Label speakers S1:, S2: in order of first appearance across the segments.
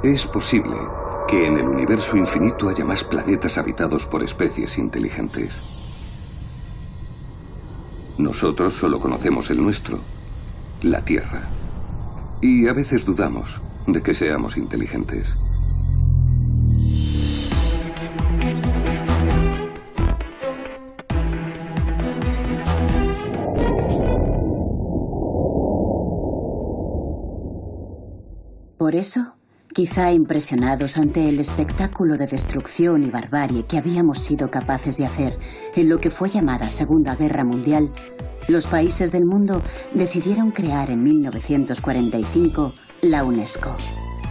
S1: Es posible que en el universo infinito haya más planetas habitados por especies inteligentes. Nosotros solo conocemos el nuestro, la Tierra. Y a veces dudamos de que seamos inteligentes.
S2: Por eso, quizá impresionados ante el espectáculo de destrucción y barbarie que habíamos sido capaces de hacer en lo que fue llamada Segunda Guerra Mundial, los países del mundo decidieron crear en 1945 la UNESCO,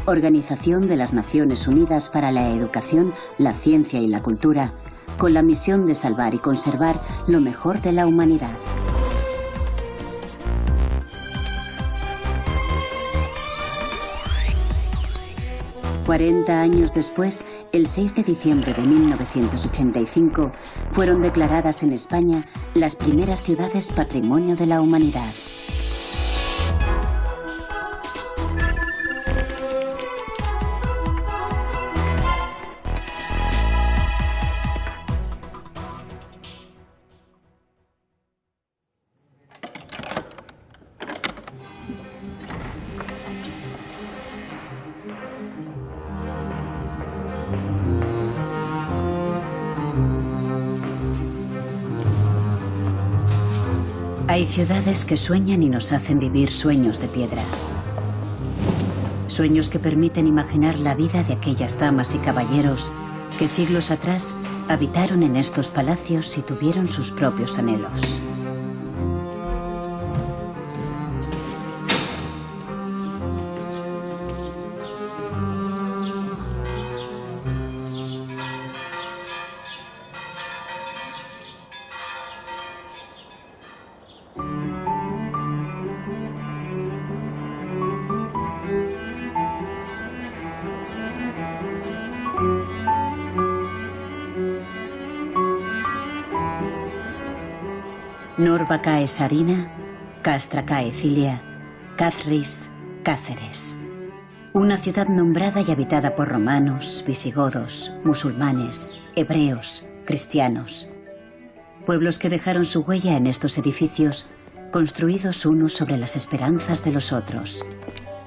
S2: Organización de las Naciones Unidas para la Educación, la Ciencia y la Cultura, con la misión de salvar y conservar lo mejor de la humanidad. Cuarenta años después, el 6 de diciembre de 1985, fueron declaradas en España las primeras ciudades Patrimonio de la Humanidad. Hay ciudades que sueñan y nos hacen vivir sueños de piedra. Sueños que permiten imaginar la vida de aquellas damas y caballeros que siglos atrás habitaron en estos palacios y tuvieron sus propios anhelos. Norba cae Sarina, Castra cae Cilia, Cáceres, Cáceres. Una ciudad nombrada y habitada por romanos, visigodos, musulmanes, hebreos, cristianos. Pueblos que dejaron su huella en estos edificios, construidos unos sobre las esperanzas de los otros.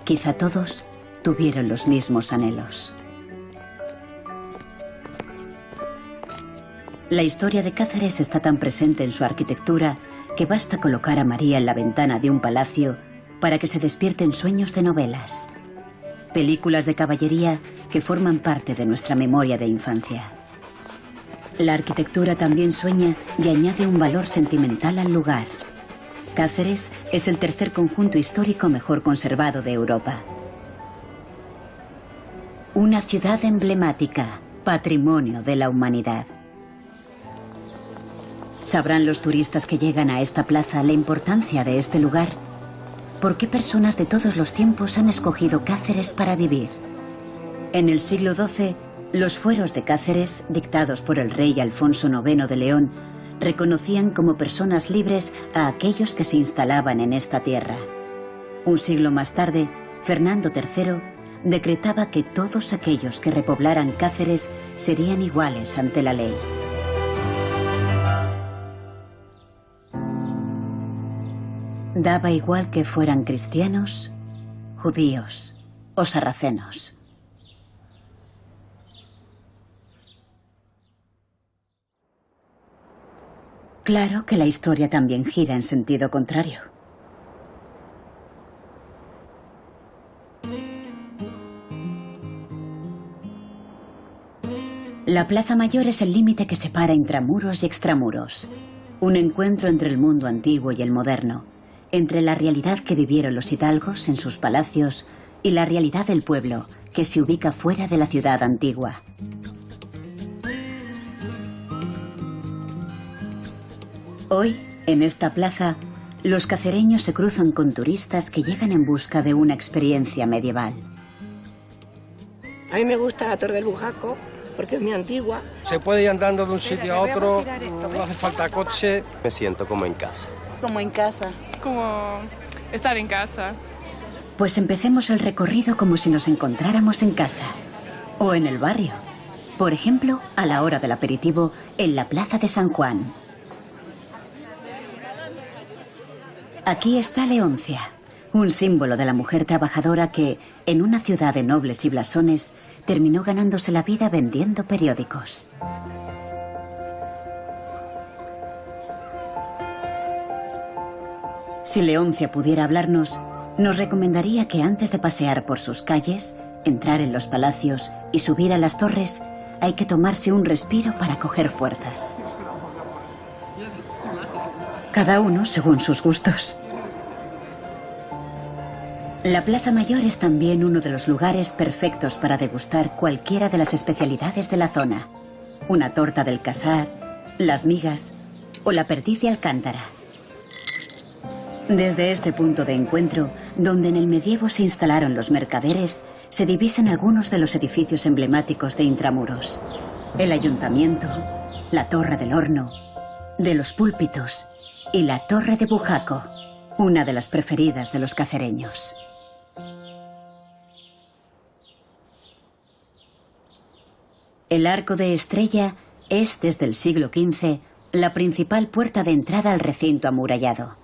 S2: Quizá todos tuvieron los mismos anhelos. La historia de Cáceres está tan presente en su arquitectura que basta colocar a María en la ventana de un palacio para que se despierten sueños de novelas. Películas de caballería que forman parte de nuestra memoria de infancia. La arquitectura también sueña y añade un valor sentimental al lugar. Cáceres es el tercer conjunto histórico mejor conservado de Europa. Una ciudad emblemática, patrimonio de la humanidad. ¿Sabrán los turistas que llegan a esta plaza la importancia de este lugar? ¿Por qué personas de todos los tiempos han escogido Cáceres para vivir? En el siglo XII, los fueros de Cáceres, dictados por el rey Alfonso IX de León, reconocían como personas libres a aquellos que se instalaban en esta tierra. Un siglo más tarde, Fernando III decretaba que todos aquellos que repoblaran Cáceres serían iguales ante la ley. Daba igual que fueran cristianos, judíos o sarracenos. Claro que la historia también gira en sentido contrario. La Plaza Mayor es el límite que separa intramuros y extramuros. Un encuentro entre el mundo antiguo y el moderno. Entre la realidad que vivieron los hidalgos en sus palacios y la realidad del pueblo, que se ubica fuera de la ciudad antigua. Hoy, en esta plaza, los cacereños se cruzan con turistas que llegan en busca de una experiencia medieval.
S3: A mí me gusta la Torre del Bujaco, porque es muy antigua.
S4: Se puede ir andando de un sitio a otro, no hace falta coche.
S5: Me siento como en casa.
S6: Como en casa.
S7: Como estar en casa.
S2: Pues empecemos el recorrido como si nos encontráramos en casa o en el barrio. Por ejemplo, a la hora del aperitivo en la Plaza de San Juan. Aquí está Leoncia, un símbolo de la mujer trabajadora que, en una ciudad de nobles y blasones, terminó ganándose la vida vendiendo periódicos. Si Leoncia pudiera hablarnos, nos recomendaría que antes de pasear por sus calles, entrar en los palacios y subir a las torres, hay que tomarse un respiro para coger fuerzas. Cada uno según sus gustos. La Plaza Mayor es también uno de los lugares perfectos para degustar cualquiera de las especialidades de la zona. Una torta del Casar, las migas o la perdiz de Alcántara. Desde este punto de encuentro, donde en el medievo se instalaron los mercaderes, se divisan algunos de los edificios emblemáticos de Intramuros. El Ayuntamiento, la Torre del Horno, de los Púlpitos y la Torre de Bujaco, una de las preferidas de los cacereños. El Arco de Estrella es, desde el siglo XV, la principal puerta de entrada al recinto amurallado.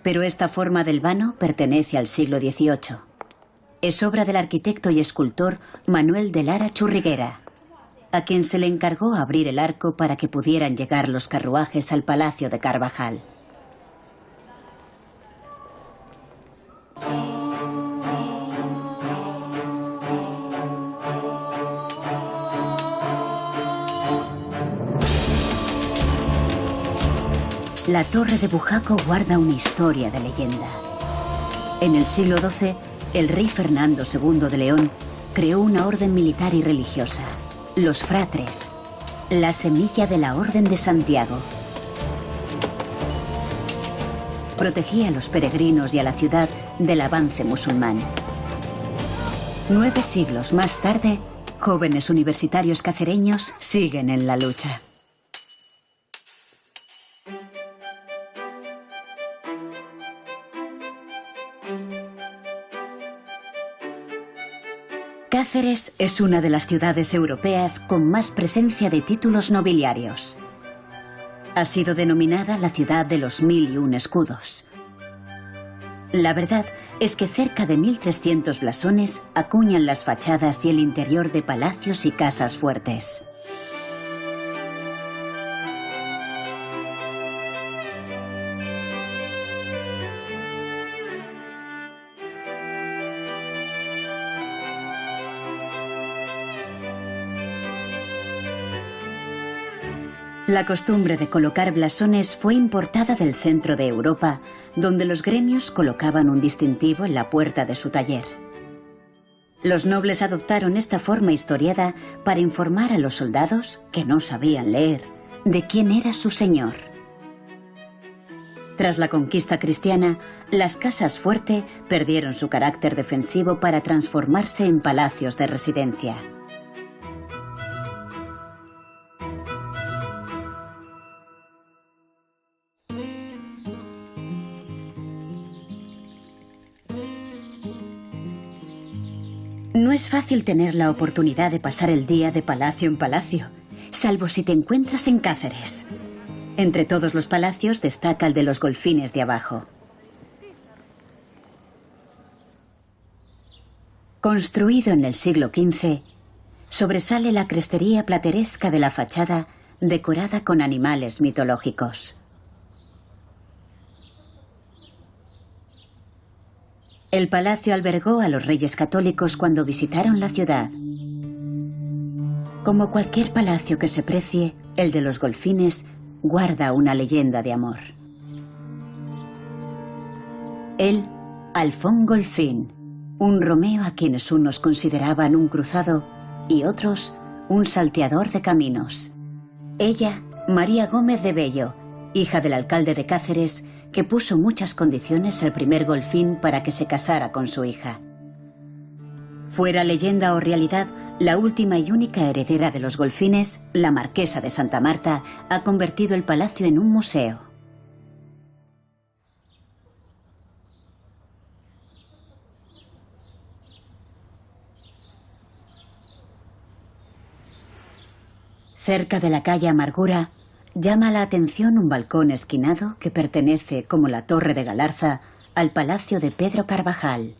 S2: Pero esta forma del vano pertenece al siglo XVIII. Es obra del arquitecto y escultor Manuel de Lara Churriguera, a quien se le encargó abrir el arco para que pudieran llegar los carruajes al Palacio de Carvajal. La Torre de Bujaco guarda una historia de leyenda. En el siglo XII, el rey Fernando II de León creó una orden militar y religiosa, los fratres, la semilla de la Orden de Santiago. Protegía a los peregrinos y a la ciudad del avance musulmán. 9 siglos más tarde, jóvenes universitarios cacereños siguen en la lucha. Cáceres es una de las ciudades europeas con más presencia de títulos nobiliarios. Ha sido denominada la ciudad de los 1001 escudos. La verdad es que cerca de 1300 blasones acuñan las fachadas y el interior de palacios y casas fuertes. La costumbre de colocar blasones fue importada del centro de Europa, donde los gremios colocaban un distintivo en la puerta de su taller. Los nobles adoptaron esta forma historiada para informar a los soldados, que no sabían leer, de quién era su señor. Tras la conquista cristiana, las casas fuerte perdieron su carácter defensivo para transformarse en palacios de residencia. No es fácil tener la oportunidad de pasar el día de palacio en palacio, salvo si te encuentras en Cáceres. Entre todos los palacios destaca el de los Golfines de abajo. Construido en el siglo XV, sobresale la crestería plateresca de la fachada decorada con animales mitológicos. El palacio albergó a los reyes católicos cuando visitaron la ciudad. Como cualquier palacio que se precie, el de los Golfines guarda una leyenda de amor. Él, Alfón Golfín, un Romeo a quienes unos consideraban un cruzado y otros un salteador de caminos. Ella, María Gómez de Bello, hija del alcalde de Cáceres, que puso muchas condiciones al primer Golfín para que se casara con su hija. Fuera leyenda o realidad, la última y única heredera de los Golfines, la marquesa de Santa Marta, ha convertido el palacio en un museo. Cerca de la calle Amargura, llama la atención un balcón esquinado que pertenece, como la Torre de Galarza, al Palacio de Pedro Carvajal.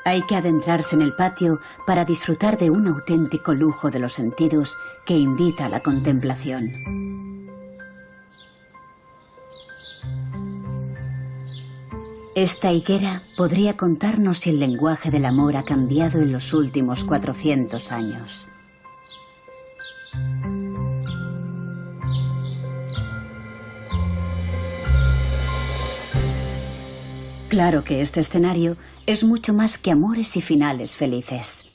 S2: Hay que adentrarse en el patio para disfrutar de un auténtico lujo de los sentidos que invita a la contemplación. Esta higuera podría contarnos si el lenguaje del amor ha cambiado en los últimos 400 años. Claro que este escenario es mucho más que amores y finales felices.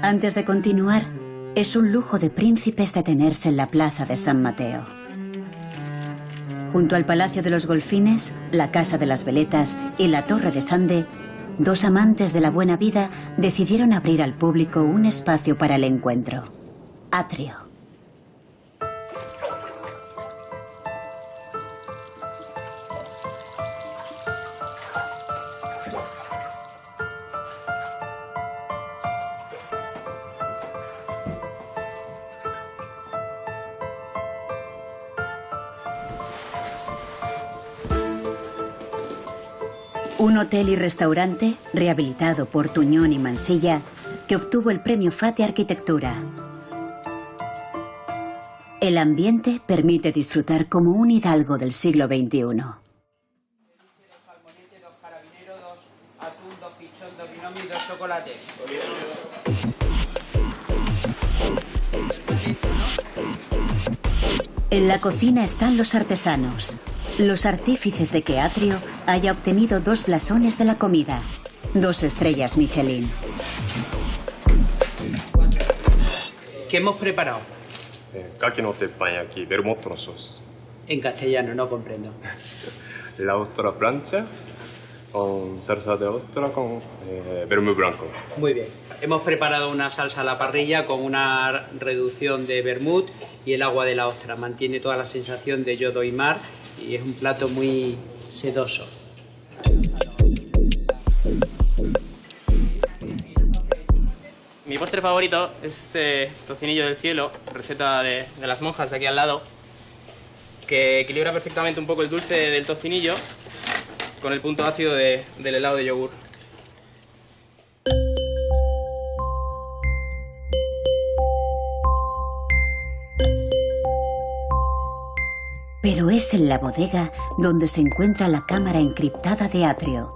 S2: Antes de continuar, es un lujo de príncipes detenerse en la plaza de San Mateo. Junto al Palacio de los Golfines, la Casa de las Veletas y la Torre de Sande, dos amantes de la buena vida decidieron abrir al público un espacio para el encuentro: Atrio. Un hotel y restaurante rehabilitado por Tuñón y Mansilla, que obtuvo el premio FAT de Arquitectura. El ambiente permite disfrutar como un hidalgo del siglo XXI. En la cocina están los artesanos, los artífices de que Atrio haya obtenido 2 blasones de la comida, 2 estrellas Michelin.
S5: ¿Qué hemos preparado?
S6: Kaki no teppanyaki, bermotto no sauce.
S5: En castellano, no comprendo.
S6: La ostra plancha con salsa de ostra con vermut blanco.
S5: Muy bien. Hemos preparado una salsa a la parrilla con una reducción de vermut y el agua de la ostra. Mantiene toda la sensación de yodo y mar y es un plato muy sedoso.
S7: Mi postre favorito es este tocinillo del cielo, receta de las monjas de aquí al lado, que equilibra perfectamente un poco el dulce del tocinillo con el punto ácido del helado de yogur.
S2: Pero es en la bodega donde se encuentra la cámara encriptada de Atrio.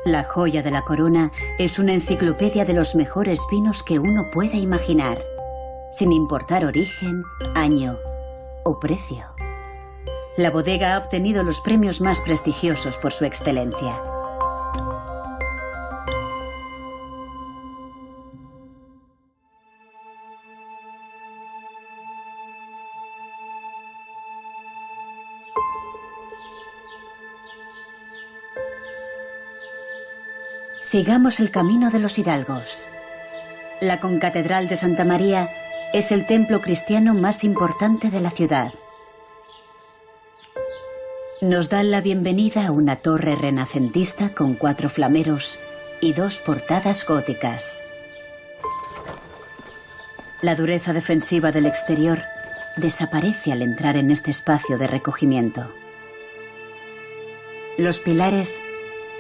S2: La joya de la corona es una enciclopedia de los mejores vinos que uno pueda imaginar, sin importar origen, año o precio. La bodega ha obtenido los premios más prestigiosos por su excelencia. Sigamos el camino de los hidalgos. La concatedral de Santa María es el templo cristiano más importante de la ciudad. Nos dan la bienvenida a una torre renacentista con 4 flameros y 2 portadas góticas. La dureza defensiva del exterior desaparece al entrar en este espacio de recogimiento. Los pilares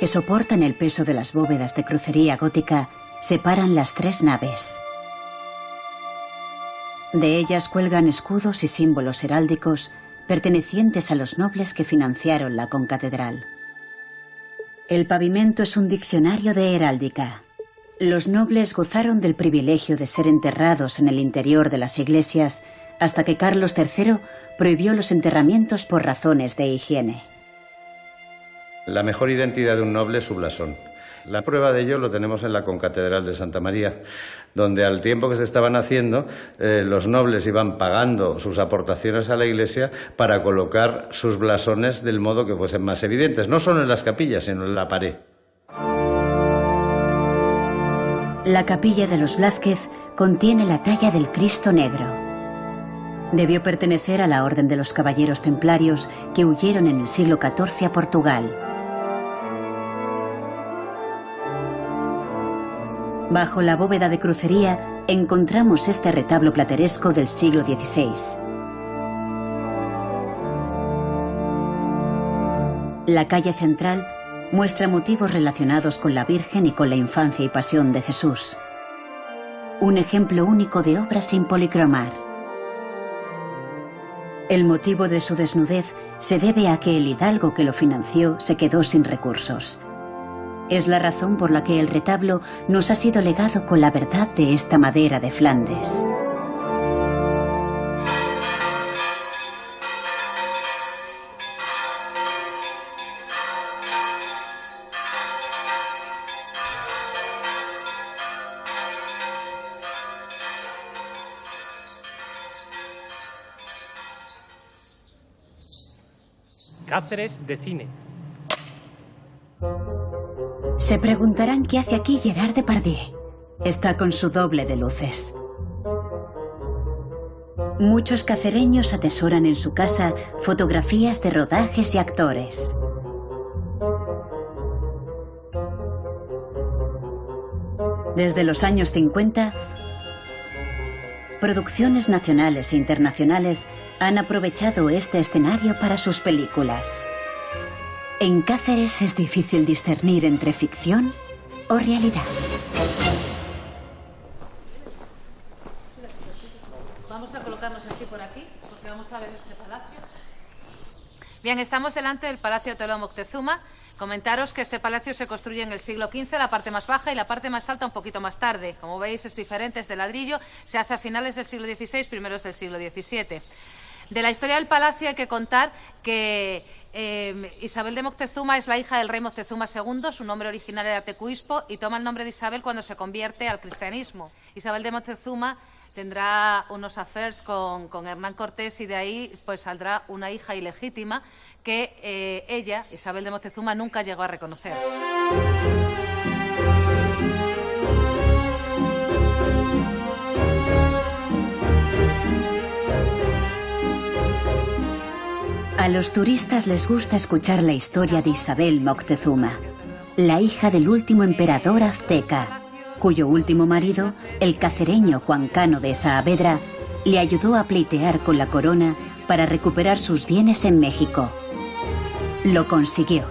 S2: que soportan el peso de las bóvedas de crucería gótica separan las 3 naves. De ellas cuelgan escudos y símbolos heráldicos pertenecientes a los nobles que financiaron la concatedral. El pavimento es un diccionario de heráldica. Los nobles gozaron del privilegio de ser enterrados en el interior de las iglesias hasta que Carlos III prohibió los enterramientos por razones de higiene.
S8: La mejor identidad de un noble es su blasón. La prueba de ello lo tenemos en la concatedral de Santa María, donde al tiempo que se estaban haciendo, los nobles iban pagando sus aportaciones a la iglesia para colocar sus blasones del modo que fuesen más evidentes, no solo en las capillas, sino en la pared.
S2: La capilla de los Blázquez contiene la talla del Cristo Negro. Debió pertenecer a la Orden de los Caballeros Templarios que huyeron en el siglo XIV a Portugal. Bajo la bóveda de crucería encontramos este retablo plateresco del siglo XVI. La calle central muestra motivos relacionados con la Virgen y con la infancia y pasión de Jesús. Un ejemplo único de obra sin policromar. El motivo de su desnudez se debe a que el hidalgo que lo financió se quedó sin recursos. Es la razón por la que el retablo nos ha sido legado con la verdad de esta madera de Flandes.
S9: Cáceres de cine.
S2: Se preguntarán qué hace aquí Gerard Depardieu. Está con su doble de luces. Muchos cacereños atesoran en su casa fotografías de rodajes y actores. Desde los años 50, producciones nacionales e internacionales han aprovechado este escenario para sus películas. En Cáceres es difícil discernir entre ficción o realidad.
S10: Vamos a colocarnos así por aquí, porque vamos a ver este palacio. Bien, estamos delante del Palacio de Toledo Moctezuma. Comentaros que este palacio se construye en el siglo XV, la parte más baja y la parte más alta un poquito más tarde. Como veis, es diferente, es de ladrillo, se hace a finales del siglo XVI, primeros del siglo XVII. De la historia del palacio hay que contar que Isabel de Moctezuma es la hija del rey Moctezuma II, su nombre original era Tecuispo y toma el nombre de Isabel cuando se convierte al cristianismo. Isabel de Moctezuma tendrá unos affairs con Hernán Cortés y de ahí pues saldrá una hija ilegítima que ella, Isabel de Moctezuma, nunca llegó a reconocer.
S2: A los turistas les gusta escuchar la historia de Isabel Moctezuma, la hija del último emperador azteca, cuyo último marido, el cacereño Juan Cano de Saavedra, le ayudó a pleitear con la corona para recuperar sus bienes en México. Lo consiguió.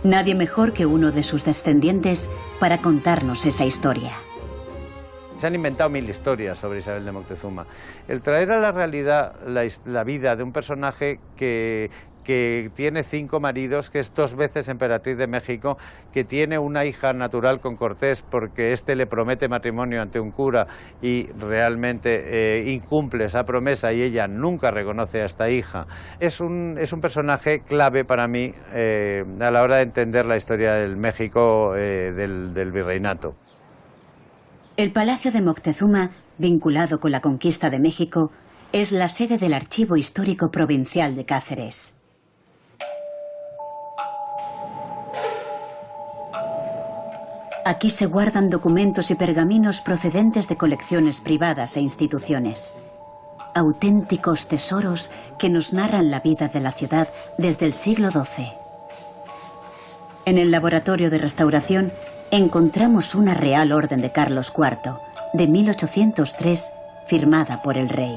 S2: Nadie mejor que uno de sus descendientes para contarnos esa historia.
S8: Se han inventado 1000 historias sobre Isabel de Moctezuma. El traer a la realidad la vida de un personaje que tiene 5 maridos, que es 2 veces emperatriz de México, que tiene una hija natural con Cortés porque éste le promete matrimonio ante un cura y realmente incumple esa promesa y ella nunca reconoce a esta hija. Es un personaje clave para mí a la hora de entender la historia del México del virreinato.
S2: El Palacio de Moctezuma, vinculado con la conquista de México, es la sede del Archivo Histórico Provincial de Cáceres. Aquí se guardan documentos y pergaminos procedentes de colecciones privadas e instituciones. Auténticos tesoros que nos narran la vida de la ciudad desde el siglo XII. En el laboratorio de restauración encontramos una Real Orden de Carlos IV, de 1803, firmada por el rey.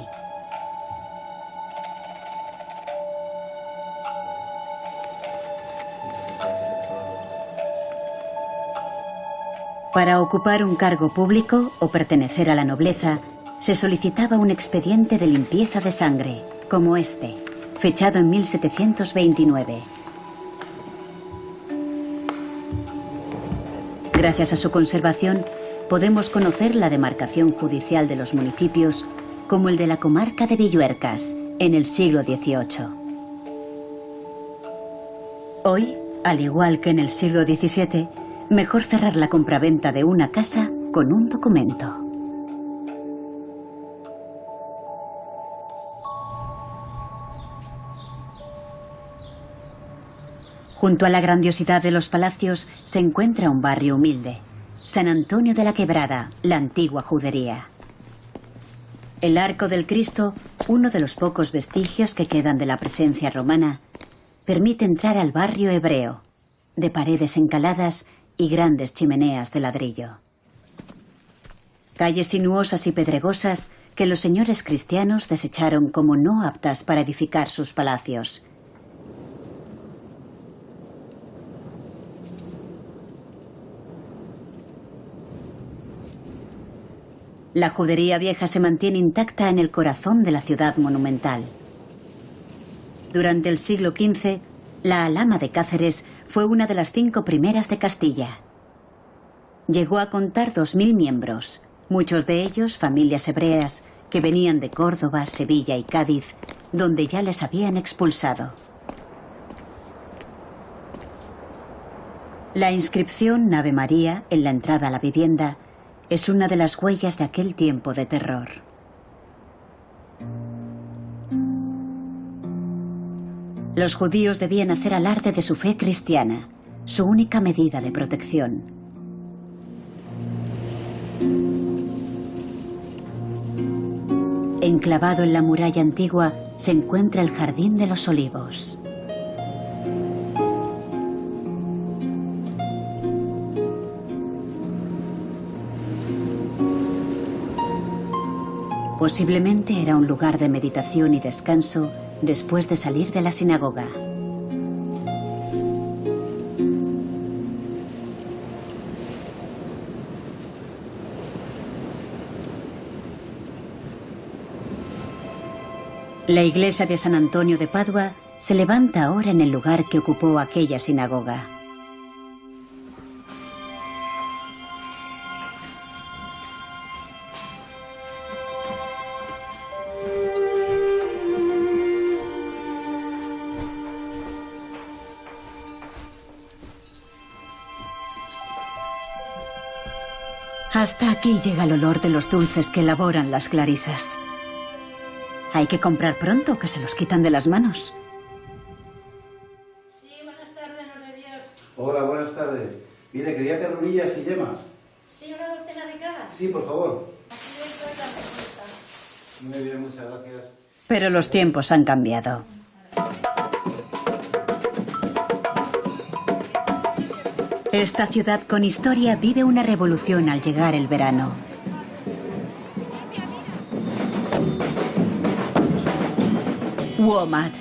S2: Para ocupar un cargo público o pertenecer a la nobleza, se solicitaba un expediente de limpieza de sangre, como este, fechado en 1729. Gracias a su conservación, podemos conocer la demarcación judicial de los municipios, como el de la comarca de Villuercas, en el siglo XVIII. Hoy, al igual que en el siglo XVII, Mejor cerrar la compraventa de una casa con un documento. Junto a la grandiosidad de los palacios se encuentra un barrio humilde, San Antonio de la Quebrada, la antigua judería. El Arco del Cristo, uno de los pocos vestigios que quedan de la presencia romana, permite entrar al barrio hebreo, de paredes encaladas y grandes chimeneas de ladrillo. Calles sinuosas y pedregosas que los señores cristianos desecharon como no aptas para edificar sus palacios. La judería vieja se mantiene intacta en el corazón de la ciudad monumental. Durante el siglo XV, la Alhama de Cáceres fue una de las 5 primeras de Castilla. Llegó a contar 2000 miembros, muchos de ellos familias hebreas que venían de Córdoba, Sevilla y Cádiz, donde ya les habían expulsado. La inscripción Ave María en la entrada a la vivienda es una de las huellas de aquel tiempo de terror. Los judíos debían hacer alarde de su fe cristiana, su única medida de protección. Enclavado en la muralla antigua se encuentra el Jardín de los Olivos. Posiblemente era un lugar de meditación y descanso después de salir de la sinagoga. La iglesia de San Antonio de Padua se levanta ahora en el lugar que ocupó aquella sinagoga. Hasta aquí llega el olor de los dulces que elaboran las clarisas. Hay que comprar pronto, que se los quitan de las manos.
S11: Sí, buenas tardes, Nos de Dios.
S12: Hola, buenas tardes. Mire, quería perrunillas y yemas.
S11: Sí, una docena de cada.
S12: Sí, por favor.
S11: Así es, toda la respuesta.
S12: Muy bien, muchas gracias.
S2: Pero los tiempos han cambiado. Esta ciudad con historia vive una revolución al llegar el verano. WOMAD,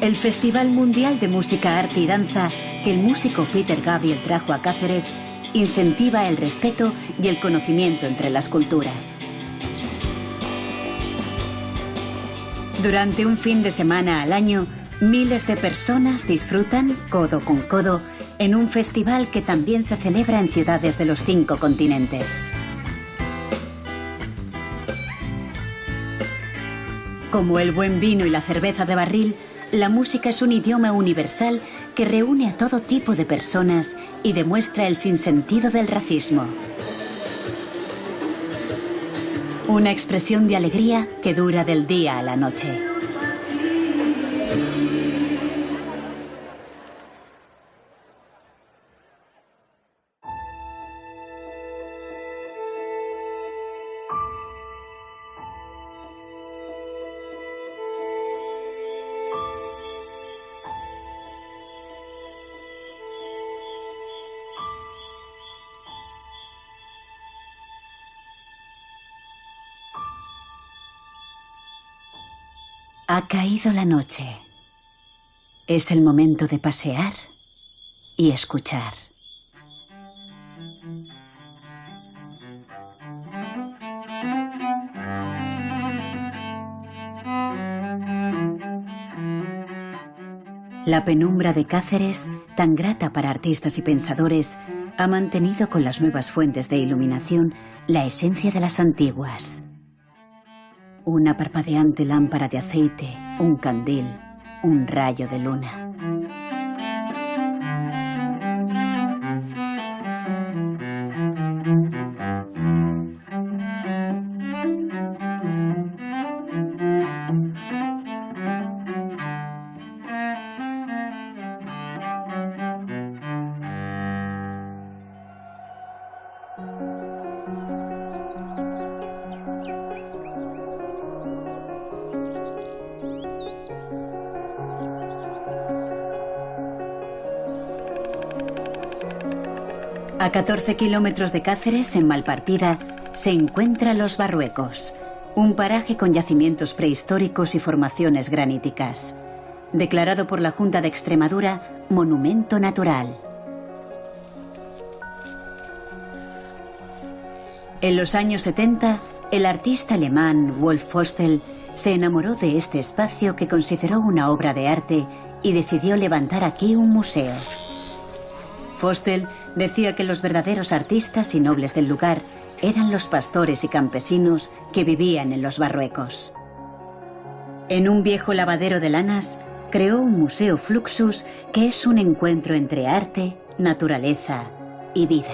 S2: el Festival Mundial de Música, Arte y Danza que el músico Peter Gabriel trajo a Cáceres, incentiva el respeto y el conocimiento entre las culturas. Durante un fin de semana al año, miles de personas disfrutan, codo con codo, en un festival que también se celebra en ciudades de los 5 continentes. Como el buen vino y la cerveza de barril, la música es un idioma universal que reúne a todo tipo de personas y demuestra el sinsentido del racismo. Una expresión de alegría que dura del día a la noche. Ha caído la noche. Es el momento de pasear y escuchar. La penumbra de Cáceres, tan grata para artistas y pensadores, ha mantenido con las nuevas fuentes de iluminación la esencia de las antiguas. Una parpadeante lámpara de aceite, un candil, un rayo de luna. A 14 kilómetros de Cáceres, en Malpartida, se encuentra Los Barruecos, un paraje con yacimientos prehistóricos y formaciones graníticas. Declarado por la Junta de Extremadura Monumento Natural. En los años 70, el artista alemán Wolf Fostel se enamoró de este espacio que consideró una obra de arte y decidió levantar aquí un museo. Fostel decía que los verdaderos artistas y nobles del lugar eran los pastores y campesinos que vivían en Los Barruecos. En un viejo lavadero de lanas, creó un museo Fluxus que es un encuentro entre arte, naturaleza y vida.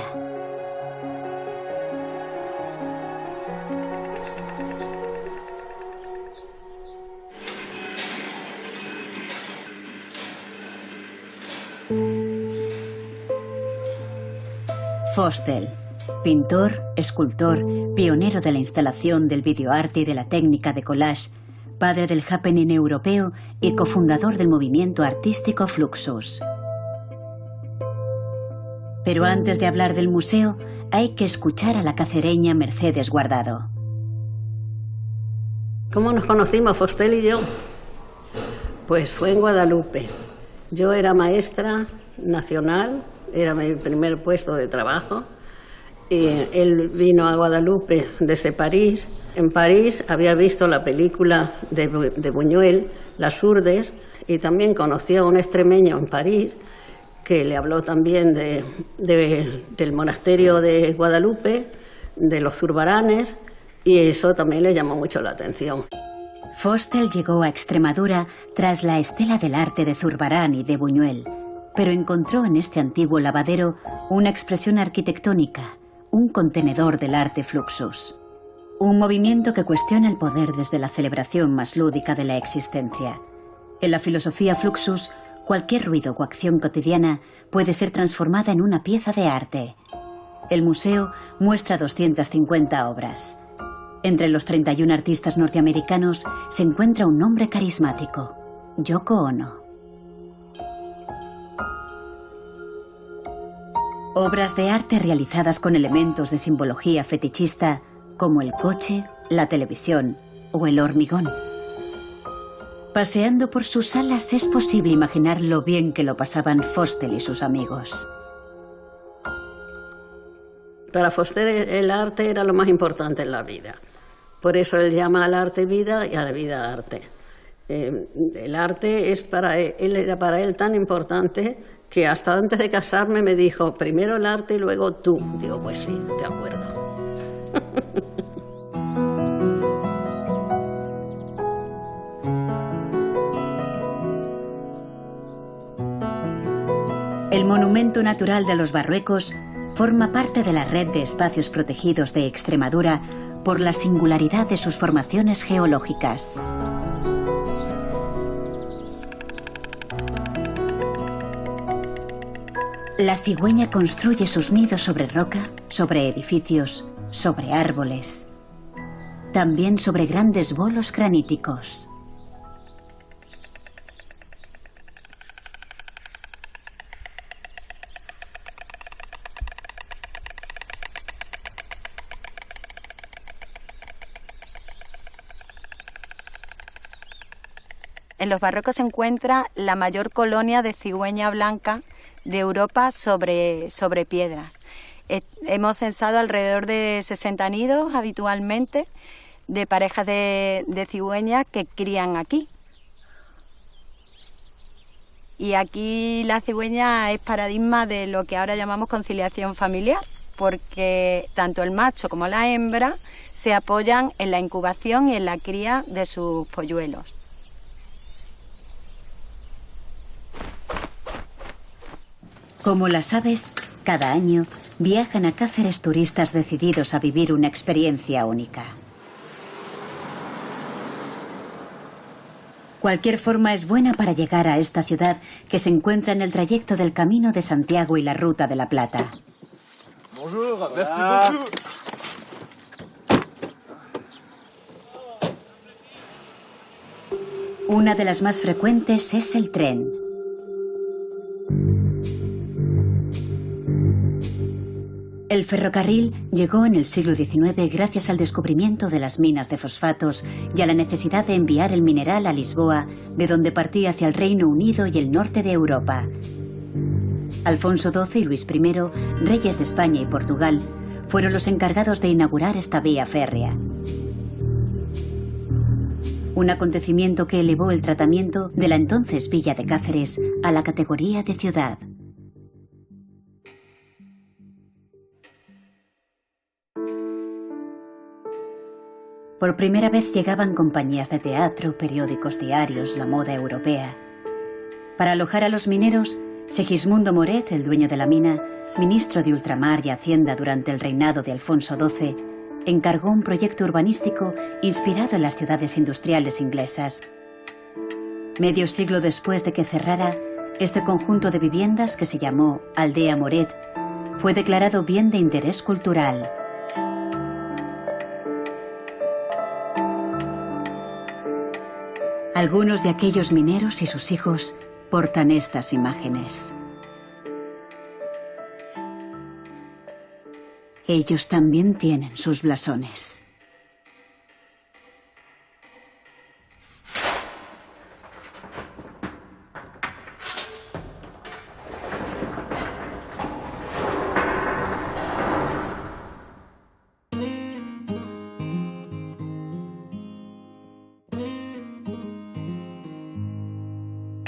S2: Fostel, pintor, escultor, pionero de la instalación del videoarte y de la técnica de collage, padre del happening europeo y cofundador del movimiento artístico Fluxus. Pero antes de hablar del museo, hay que escuchar a la cacereña Mercedes Guardado.
S13: ¿Cómo nos conocimos, Fostel y yo? Pues fue en Guadalupe. Yo era maestra nacional, era mi primer puesto de trabajo. Y él vino a Guadalupe desde París. En París había visto la película de Buñuel, Las Urdes, y también conoció a un extremeño en París que le habló también del monasterio de Guadalupe, de los Zurbaranes, y eso también le llamó mucho la atención.
S2: Fostel llegó a Extremadura tras la estela del arte de Zurbarán y de Buñuel, pero encontró en este antiguo lavadero una expresión arquitectónica, un contenedor del arte Fluxus. Un movimiento que cuestiona el poder desde la celebración más lúdica de la existencia. En la filosofía Fluxus, cualquier ruido o acción cotidiana puede ser transformada en una pieza de arte. El museo muestra 250 obras. Entre los 31 artistas norteamericanos se encuentra un nombre carismático, Yoko Ono. Obras de arte realizadas con elementos de simbología fetichista como el coche, la televisión o el hormigón. Paseando por sus salas es posible imaginar lo bien que lo pasaban Fostel y sus amigos.
S13: Para Fostel el arte era lo más importante en la vida. Por eso él llama al arte vida y a la vida arte. El arte era para él tan importante que hasta antes de casarme me dijo, primero el arte y luego tú. Digo, pues sí, de acuerdo.
S2: El Monumento Natural de Los Barruecos forma parte de la red de espacios protegidos de Extremadura por la singularidad de sus formaciones geológicas. La cigüeña construye sus nidos sobre roca, sobre edificios, sobre árboles, también sobre grandes bolos graníticos.
S14: En Los Barruecos se encuentra la mayor colonia de cigüeña blanca de Europa sobre piedras. Hemos censado alrededor de 60 nidos habitualmente de parejas de cigüeñas que crían aquí. Y aquí la cigüeña es paradigma de lo que ahora llamamos conciliación familiar, porque tanto el macho como la hembra se apoyan en la incubación y en la cría de sus polluelos.
S2: Como las aves, cada año viajan a Cáceres turistas decididos a vivir una experiencia única. Cualquier forma es buena para llegar a esta ciudad que se encuentra en el trayecto del Camino de Santiago y la Ruta de la Plata.
S4: Bonjour, merci beaucoup.
S2: Una de las más frecuentes es el tren. El ferrocarril llegó en el siglo XIX gracias al descubrimiento de las minas de fosfatos y a la necesidad de enviar el mineral a Lisboa, de donde partía hacia el Reino Unido y el norte de Europa. Alfonso XII y Luis I, reyes de España y Portugal, fueron los encargados de inaugurar esta vía férrea. Un acontecimiento que elevó el tratamiento de la entonces villa de Cáceres a la categoría de ciudad. Por primera vez llegaban compañías de teatro, periódicos diarios, la moda europea. Para alojar a los mineros, Segismundo Moret, el dueño de la mina, ministro de Ultramar y Hacienda durante el reinado de Alfonso XII, encargó un proyecto urbanístico inspirado en las ciudades industriales inglesas. Medio siglo después de que cerrara, este conjunto de viviendas, que se llamó Aldea Moret, fue declarado bien de interés cultural. Algunos de aquellos mineros y sus hijos portan estas imágenes. Ellos también tienen sus blasones.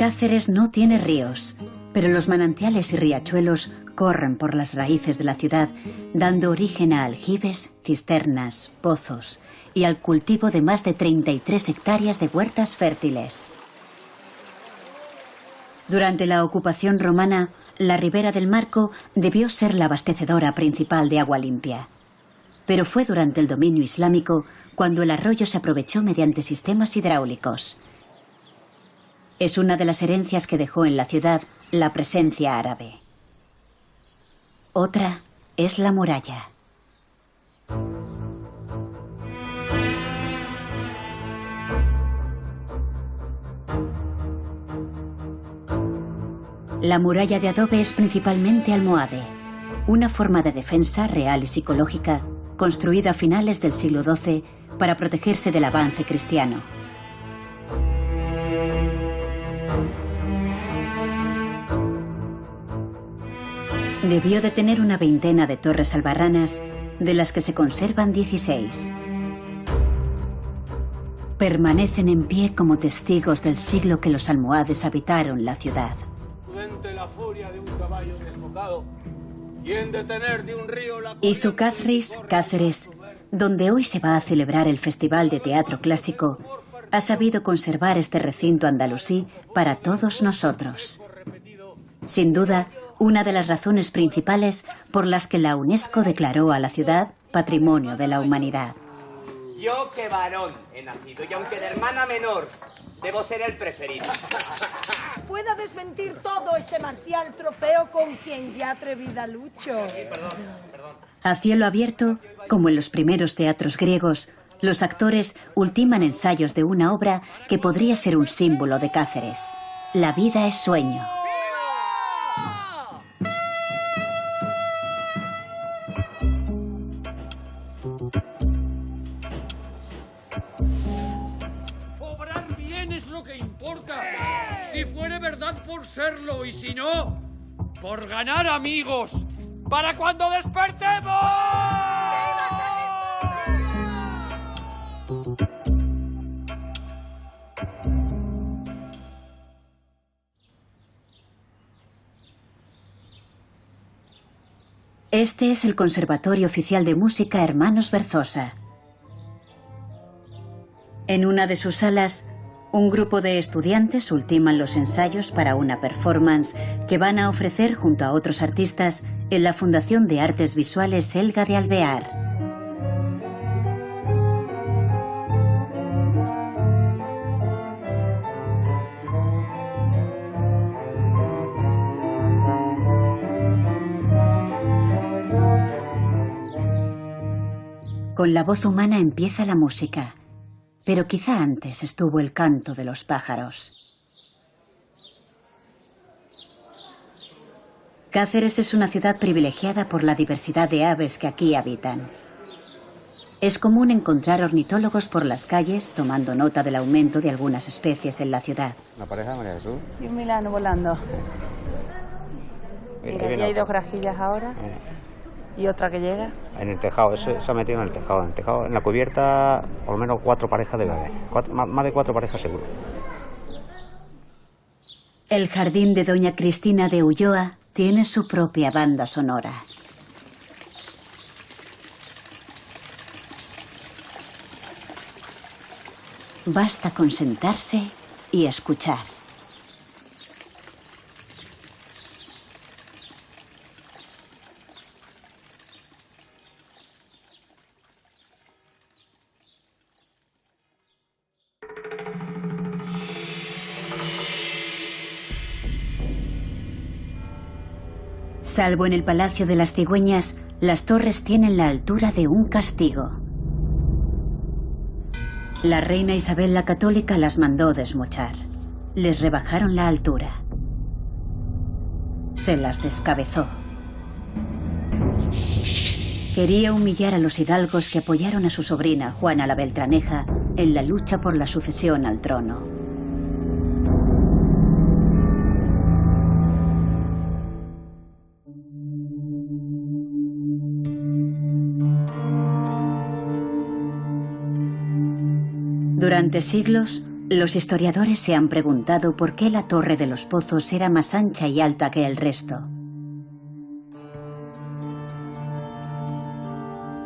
S2: Cáceres no tiene ríos, pero los manantiales y riachuelos corren por las raíces de la ciudad, dando origen a aljibes, cisternas, pozos y al cultivo de más de 33 hectáreas de huertas fértiles. Durante la ocupación romana, la ribera del Marco debió ser la abastecedora principal de agua limpia. Pero fue durante el dominio islámico cuando el arroyo se aprovechó mediante sistemas hidráulicos. Es una de las herencias que dejó en la ciudad la presencia árabe. Otra es la muralla. La muralla de adobe es principalmente almohade, una forma de defensa real y psicológica construida a finales del siglo XII para protegerse del avance cristiano. Debió de tener una veintena de torres albarranas, de las que se conservan 16. Permanecen en pie como testigos del siglo que los almohades habitaron la ciudad. Izucazris, Cáceres, donde hoy se va a celebrar el Festival de Teatro Clásico, ha sabido conservar este recinto andalusí para todos nosotros. Sin duda, una de las razones principales por las que la UNESCO declaró a la ciudad Patrimonio de la Humanidad.
S15: Yo que varón he nacido y aunque de hermana menor, debo ser el preferido.
S16: Pueda desmentir todo ese marcial trofeo con quien ya atrevida lucho.
S2: A cielo abierto, como en los primeros teatros griegos, los actores ultiman ensayos de una obra que podría ser un símbolo de Cáceres. La vida es sueño.
S17: Obrar bien es lo que importa. Si fuere verdad, por serlo, y si no, por ganar amigos. ¡Para cuando despertemos!
S2: Este es el Conservatorio Oficial de Música Hermanos Berzosa. En una de sus salas, un grupo de estudiantes ultiman los ensayos para una performance que van a ofrecer junto a otros artistas en la Fundación de Artes Visuales Elga de Alvear. Con la voz humana empieza la música, pero quizá antes estuvo el canto de los pájaros. Cáceres es una ciudad privilegiada por la diversidad de aves que aquí habitan. Es común encontrar ornitólogos por las calles tomando nota del aumento de algunas especies en la ciudad.
S18: ¿La pareja, María Jesús?
S19: Y un milano volando. Mira, aquí hay 2 grajillas ahora y otra que llega.
S18: En el tejado, eso se ha metido en el tejado. En el tejado, en la cubierta, por lo menos 4 parejas de bebés. Más de 4 parejas seguro.
S2: El jardín de Doña Cristina de Ulloa tiene su propia banda sonora. Basta con sentarse y escuchar. Salvo en el Palacio de las Cigüeñas, las torres tienen la altura de un castigo. La reina Isabel la Católica las mandó desmochar. Les rebajaron la altura. Se las descabezó. Quería humillar a los hidalgos que apoyaron a su sobrina, Juana la Beltraneja, en la lucha por la sucesión al trono. Durante siglos, los historiadores se han preguntado por qué la Torre de los Pozos era más ancha y alta que el resto.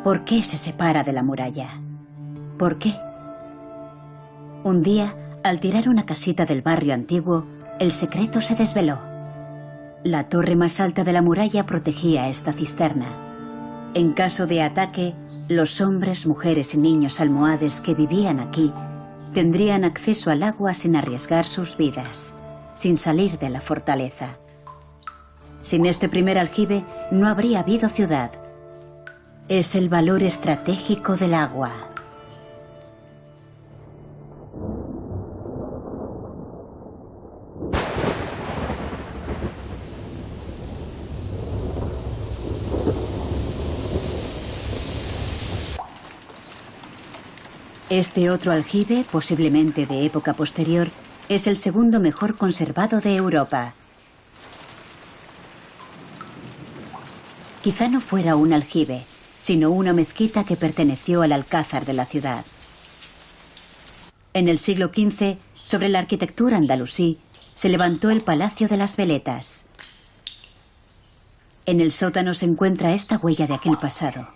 S2: ¿Por qué se separa de la muralla? ¿Por qué? Un día, al tirar una casita del barrio antiguo, el secreto se desveló. La torre más alta de la muralla protegía esta cisterna. En caso de ataque, los hombres, mujeres y niños almohades que vivían aquí tendrían acceso al agua sin arriesgar sus vidas, sin salir de la fortaleza. Sin este primer aljibe no habría habido ciudad. Es el valor estratégico del agua. Este otro aljibe, posiblemente de época posterior, es el segundo mejor conservado de Europa. Quizá no fuera un aljibe, sino una mezquita que perteneció al alcázar de la ciudad. En el siglo XV, sobre la arquitectura andalusí, se levantó el Palacio de las Veletas. En el sótano se encuentra esta huella de aquel pasado.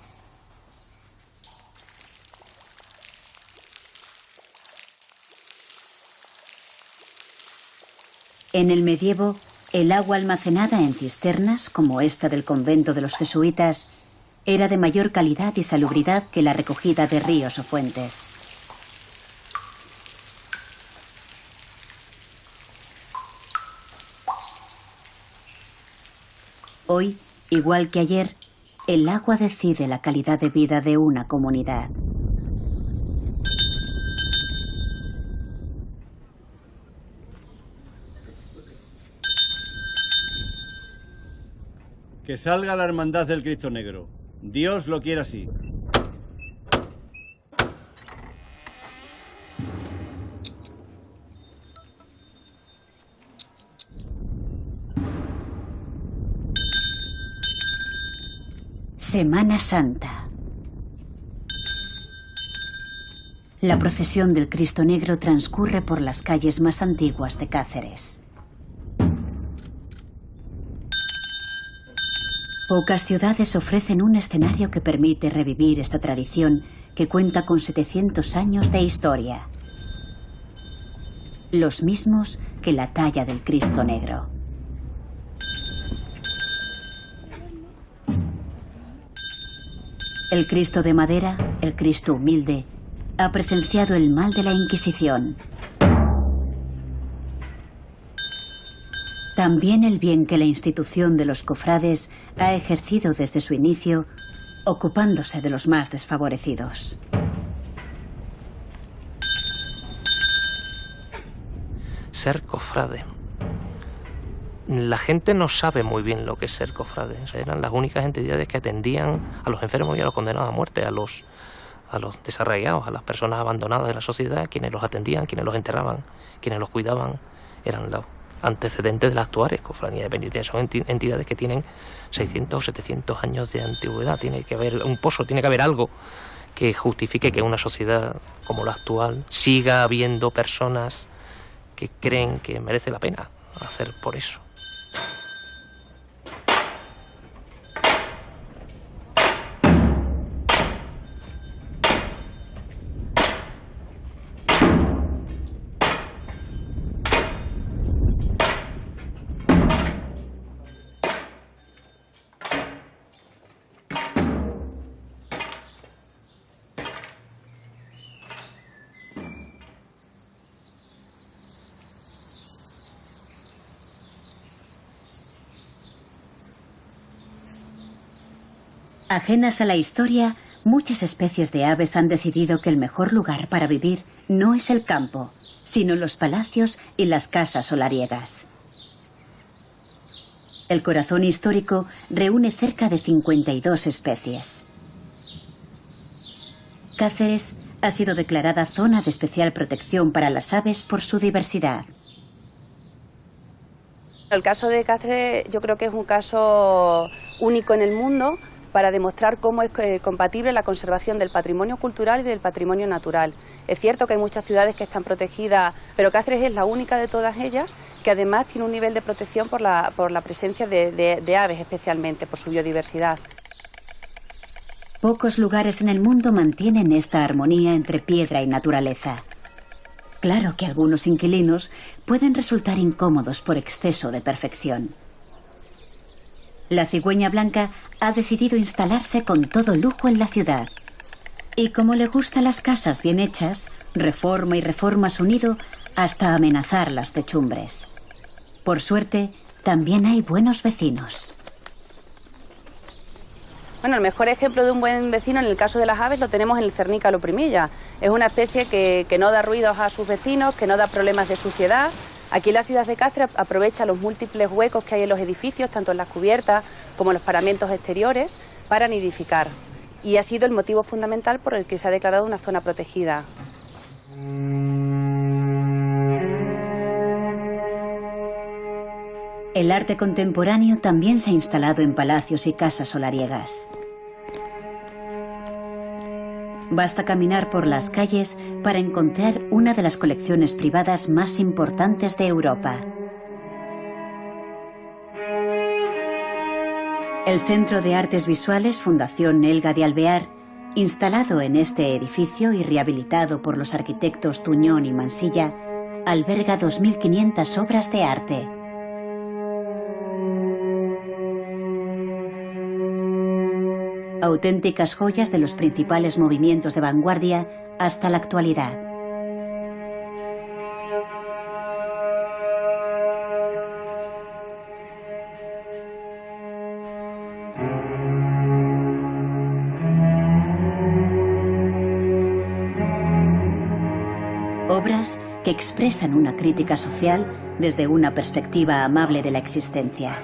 S2: En el medievo, el agua almacenada en cisternas, como esta del convento de los jesuitas, era de mayor calidad y salubridad que la recogida de ríos o fuentes. Hoy, igual que ayer, el agua decide la calidad de vida de una comunidad.
S20: Que salga la hermandad del Cristo Negro. Dios lo quiere así.
S2: Semana Santa. La procesión del Cristo Negro transcurre por las calles más antiguas de Cáceres. Pocas ciudades ofrecen un escenario que permite revivir esta tradición que cuenta con 700 años de historia. Los mismos que la talla del Cristo Negro. El Cristo de madera, el Cristo humilde, ha presenciado el mal de la Inquisición. También el bien que la institución de los cofrades ha ejercido desde su inicio, ocupándose de los más desfavorecidos.
S21: Ser cofrade. la gente no sabe muy bien lo que es ser cofrade. Eran las únicas entidades que atendían a los enfermos y a los condenados a muerte, a los desarraigados, a las personas abandonadas de la sociedad, quienes los atendían, quienes los enterraban, quienes los cuidaban. Eran los antecedentes de las actuales cofradías de penitencia. Son entidades que tienen 600 o 700 años de antigüedad. Tiene que haber un pozo, tiene que haber algo que justifique que una sociedad como la actual siga habiendo personas que creen que merece la pena hacer por eso.
S2: Ajenas a la historia, muchas especies de aves han decidido que el mejor lugar para vivir no es el campo, sino los palacios y las casas solariegas. El corazón histórico reúne cerca de 52 especies. Cáceres ha sido declarada zona de especial protección para las aves por su diversidad.
S22: El caso de Cáceres yo creo que es un caso único en el mundo para demostrar cómo es compatible la conservación del patrimonio cultural y del patrimonio natural. Es cierto que hay muchas ciudades que están protegidas, pero Cáceres es la única de todas ellas que además tiene un nivel de protección por la presencia de aves, especialmente por su biodiversidad.
S2: Pocos lugares en el mundo mantienen esta armonía entre piedra y naturaleza. Claro que algunos inquilinos pueden resultar incómodos por exceso de perfección. La cigüeña blanca ha decidido instalarse con todo lujo en la ciudad. Y como le gustan las casas bien hechas, reforma y reforma su nido hasta amenazar las techumbres. Por suerte, también hay buenos vecinos.
S22: Bueno, el mejor ejemplo de un buen vecino en el caso de las aves lo tenemos en el cernícalo primilla. Es una especie que no da ruidos a sus vecinos, que no da problemas de suciedad. Aquí la ciudad de Cáceres aprovecha los múltiples huecos que hay en los edificios, tanto en las cubiertas como en los paramentos exteriores, para nidificar. Y ha sido el motivo fundamental por el que se ha declarado una zona protegida.
S2: El arte contemporáneo también se ha instalado en palacios y casas solariegas. Basta caminar por las calles para encontrar una de las colecciones privadas más importantes de Europa. El Centro de Artes Visuales Fundación Elga de Alvear, instalado en este edificio y rehabilitado por los arquitectos Tuñón y Mansilla, alberga 2.500 obras de arte. Auténticas joyas de los principales movimientos de vanguardia hasta la actualidad. Obras que expresan una crítica social desde una perspectiva amable de la existencia.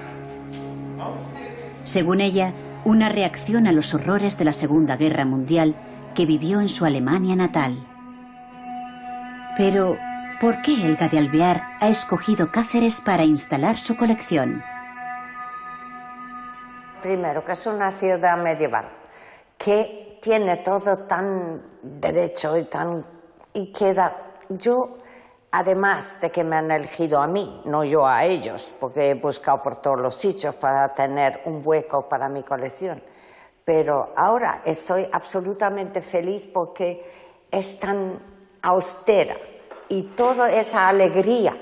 S2: Según ella, una reacción a los horrores de la Segunda Guerra Mundial que vivió en su Alemania natal. Pero, ¿por qué Elga de Alvear ha escogido Cáceres para instalar su colección?
S23: Primero, que es una ciudad medieval, que tiene todo tan derecho y queda... Yo, además de que me han elegido a mí, no yo a ellos, porque he buscado por todos los sitios para tener un hueco para mi colección, pero ahora estoy absolutamente feliz porque es tan austera y toda esa alegría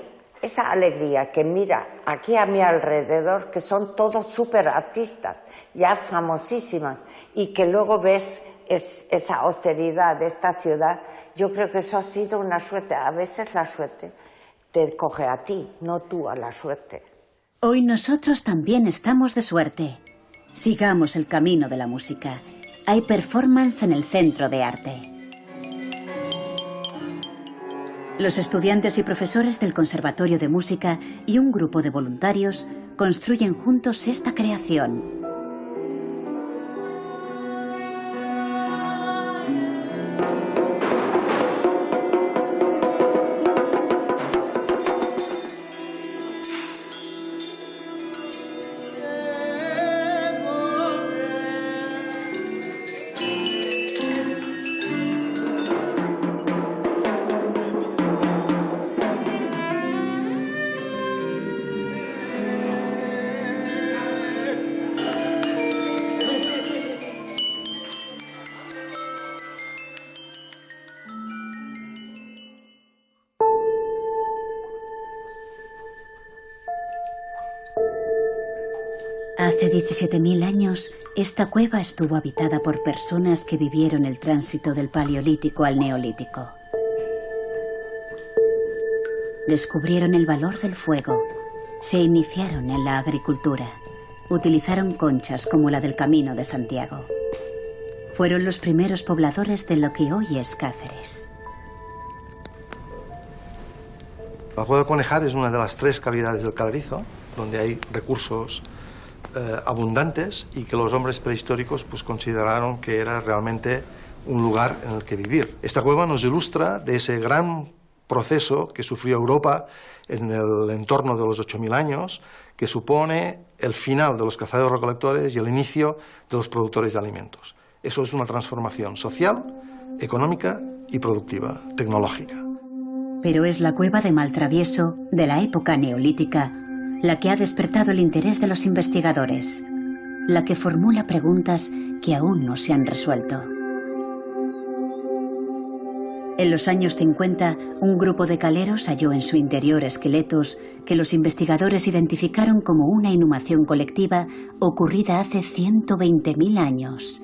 S23: que mira aquí a mi alrededor, que son todos súper artistas, ya famosísimas, y que luego ves esa austeridad de esta ciudad. Yo creo que eso ha sido una suerte. A veces la suerte te coge a ti, no tú a la suerte.
S2: Hoy nosotros también estamos de suerte. Sigamos el camino de la música. Hay performance en el Centro de Arte. Los estudiantes y profesores del Conservatorio de Música y un grupo de voluntarios construyen juntos esta creación. Hace 17.000 años, esta cueva estuvo habitada por personas que vivieron el tránsito del Paleolítico al Neolítico. Descubrieron el valor del fuego, se iniciaron en la agricultura, utilizaron conchas como la del Camino de Santiago. Fueron los primeros pobladores de lo que hoy es Cáceres.
S1: La cueva del Conejar es una de las 3 cavidades del Calarizo, donde hay recursos abundantes y que los hombres prehistóricos pues consideraron que era realmente un lugar en el que vivir. Esta cueva nos ilustra de ese gran proceso que sufrió Europa en el entorno de los 8.000 años, que supone el final de los cazadores-recolectores y el inicio de los productores de alimentos. Eso es una transformación social, económica y productiva, tecnológica.
S2: Pero es la cueva de Maltravieso, de la época neolítica, la que ha despertado el interés de los investigadores, la que formula preguntas que aún no se han resuelto. En los años 50, un grupo de caleros halló en su interior esqueletos que los investigadores identificaron como una inhumación colectiva ocurrida hace 120.000 años.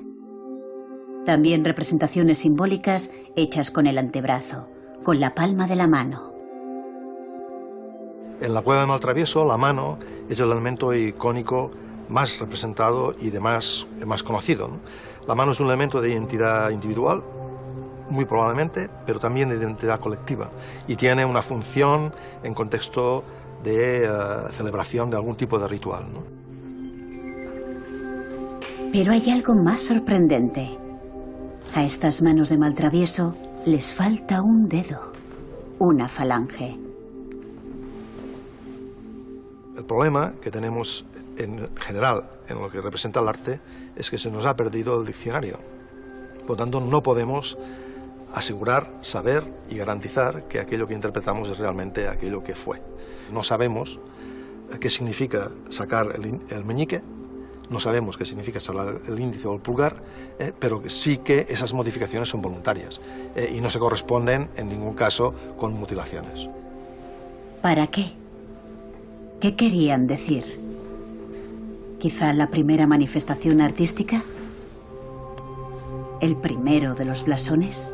S2: También representaciones simbólicas hechas con el antebrazo, con la palma de la mano.
S1: En la cueva de Maltravieso, la mano es el elemento icónico más representado y más conocido, ¿no? La mano es un elemento de identidad individual, muy probablemente, pero también de identidad colectiva, y tiene una función en contexto de celebración de algún tipo de ritual, ¿no?
S2: Pero hay algo más sorprendente. A estas manos de Maltravieso les falta un dedo, una falange.
S1: El problema que tenemos en general en lo que representa el arte es que se nos ha perdido el diccionario. Por lo tanto, no podemos asegurar, saber y garantizar que aquello que interpretamos es realmente aquello que fue. No sabemos qué significa sacar el meñique, no sabemos qué significa sacar el índice o el pulgar, pero sí que esas modificaciones son voluntarias y no se corresponden en ningún caso con mutilaciones.
S2: ¿Para qué? ¿Qué querían decir? ¿Quizá la primera manifestación artística? ¿El primero de los blasones?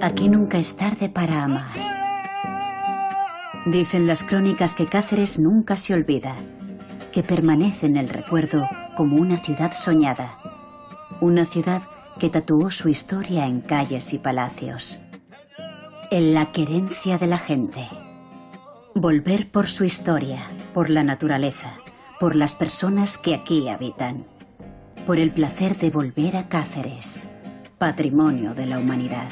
S2: Aquí nunca es tarde para amar. Dicen las crónicas que Cáceres nunca se olvida, que permanece en el recuerdo como una ciudad soñada, una ciudad que tatuó su historia en calles y palacios, en la querencia de la gente. Volver por su historia, por la naturaleza, por las personas que aquí habitan, por el placer de volver a Cáceres, patrimonio de la humanidad.